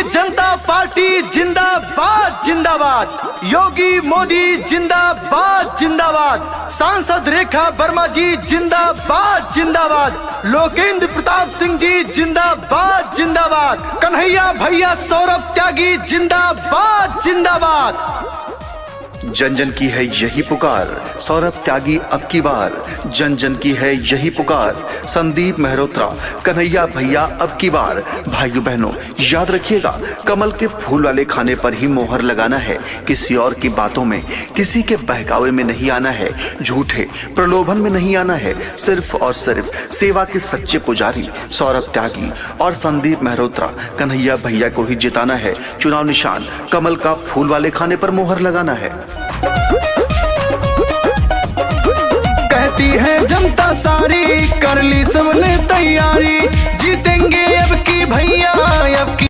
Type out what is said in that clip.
जनता party जिंदाबाद जिंदाबाद, योगी मोदी जिंदाबाद जिंदाबाद, सांसद रेखा वर्मा जी जिंदाबाद जिंदाबाद, लोकेंद्र प्रताप सिंह जी जिंदाबाद जिंदाबाद, कन्हैया भैया सौरभ त्यागी जिंदाबाद जिंदाबाद। जन जन की है यही पुकार, सौरभ त्यागी अब की बार। जन जन की है यही पुकार, संदीप मेहरोत्रा, कन्हैया भैया अब की बार। भाइयों बहनों याद रखिएगा, कमल के फूल वाले खाने पर ही मोहर लगाना है। किसी और की बातों में, किसी के बहकावे में नहीं आना है, झूठे प्रलोभन में नहीं आना है। सिर्फ और सिर्फ सेवा के सच्चे पुजारी सौरभ त्यागी और संदीप मेहरोत्रा, कन्हैया भैया को ही जिताना है। चुनाव निशान कमल का फूल वाले खाने पर मोहर लगाना है। कहती है जनता सारी, कर ली सबने तैयारी, जीतेंगे अब की भैया अब की।